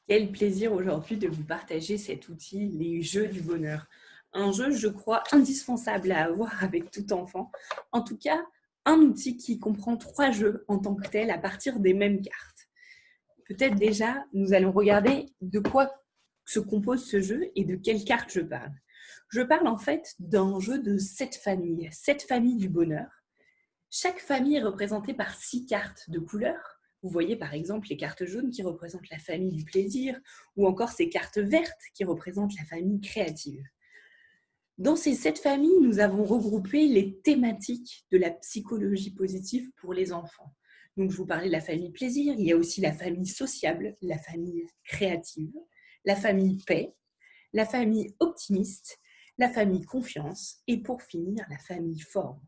Quel plaisir aujourd'hui de vous partager cet outil, les jeux du bonheur. Un jeu, je crois, indispensable à avoir avec tout enfant. En tout cas, un outil qui comprend 3 jeux en tant que tel à partir des mêmes cartes. Peut-être déjà, nous allons regarder de quoi se compose ce jeu et de quelles cartes je parle. Je parle en fait d'un jeu de 7 familles du bonheur. Chaque famille est représentée par 6 cartes de couleurs. Vous voyez par exemple les cartes jaunes qui représentent la famille du plaisir ou encore ces cartes vertes qui représentent la famille créative. Dans ces 7 familles, nous avons regroupé les thématiques de la psychologie positive pour les enfants. Donc, je vous parlais de la famille plaisir, il y a aussi la famille sociable, la famille créative, la famille paix, la famille optimiste, la famille confiance et pour finir, la famille forme.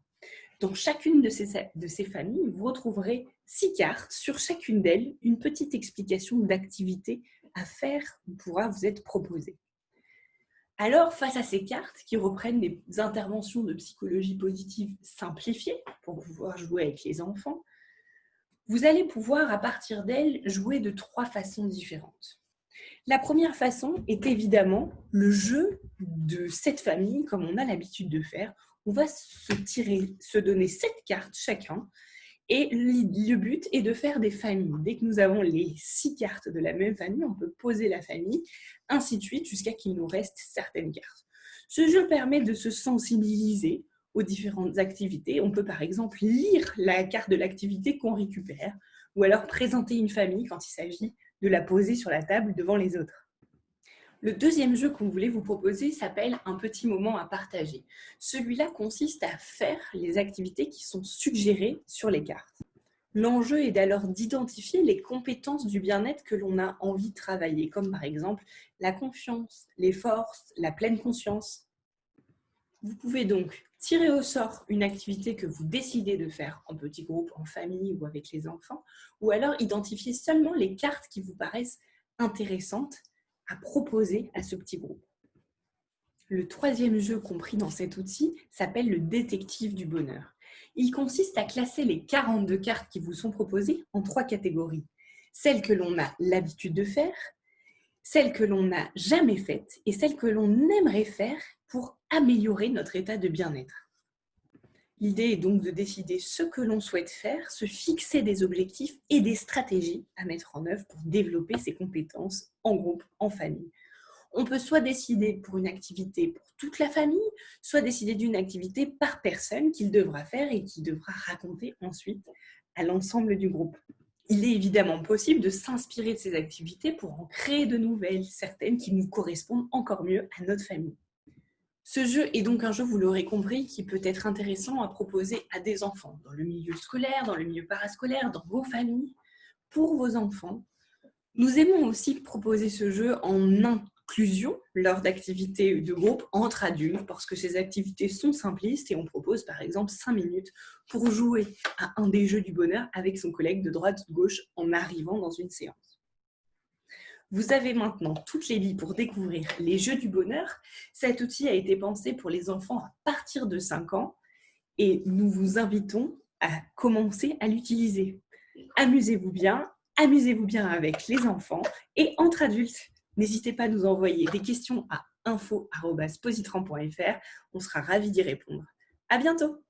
Dans chacune de ces familles, vous retrouverez 6 cartes. Sur chacune d'elles, une petite explication d'activité à faire pourra vous être proposée. Alors, face à ces cartes qui reprennent des interventions de psychologie positive simplifiées pour pouvoir jouer avec les enfants, vous allez pouvoir, à partir d'elles, jouer de 3 façons différentes. La première façon est évidemment le jeu de cette famille, comme on a l'habitude de faire. On va se donner 7 cartes chacun. Et le but est de faire des familles. Dès que nous avons les 6 cartes de la même famille, on peut poser la famille, ainsi de suite, jusqu'à qu'il nous reste certaines cartes. Ce jeu permet de se sensibiliser aux différentes activités. On peut par exemple lire la carte de l'activité qu'on récupère, ou alors présenter une famille quand il s'agit de la poser sur la table devant les autres. Le deuxième jeu qu'on voulait vous proposer s'appelle un petit moment à partager. Celui-là consiste à faire les activités qui sont suggérées sur les cartes. L'enjeu est alors d'identifier les compétences du bien-être que l'on a envie de travailler, comme par exemple la confiance, les forces, la pleine conscience. Vous pouvez donc tirer au sort une activité que vous décidez de faire en petit groupe, en famille ou avec les enfants, ou alors identifier seulement les cartes qui vous paraissent intéressantes à proposer à ce petit groupe. Le troisième jeu compris dans cet outil s'appelle le détective du bonheur. Il consiste à classer les 42 cartes qui vous sont proposées en 3 catégories. Celles que l'on a l'habitude de faire, celles que l'on n'a jamais faites et celles que l'on aimerait faire pour améliorer notre état de bien-être. L'idée est donc de décider ce que l'on souhaite faire, se fixer des objectifs et des stratégies à mettre en œuvre pour développer ses compétences en groupe, en famille. On peut soit décider pour une activité pour toute la famille, soit décider d'une activité par personne qu'il devra faire et qu'il devra raconter ensuite à l'ensemble du groupe. Il est évidemment possible de s'inspirer de ces activités pour en créer de nouvelles, certaines qui nous correspondent encore mieux à notre famille. Ce jeu est donc un jeu, vous l'aurez compris, qui peut être intéressant à proposer à des enfants, dans le milieu scolaire, dans le milieu parascolaire, dans vos familles, pour vos enfants. Nous aimons aussi proposer ce jeu en inclusion lors d'activités de groupe entre adultes parce que ces activités sont simplistes et on propose par exemple 5 minutes pour jouer à un des jeux du bonheur avec son collègue de droite ou de gauche en arrivant dans une séance. Vous avez maintenant toutes les billes pour découvrir les jeux du bonheur. Cet outil a été pensé pour les enfants à partir de 5 ans et nous vous invitons à commencer à l'utiliser. Amusez-vous bien avec les enfants et entre adultes. N'hésitez pas à nous envoyer des questions à info@positran.fr. On sera ravis d'y répondre. À bientôt!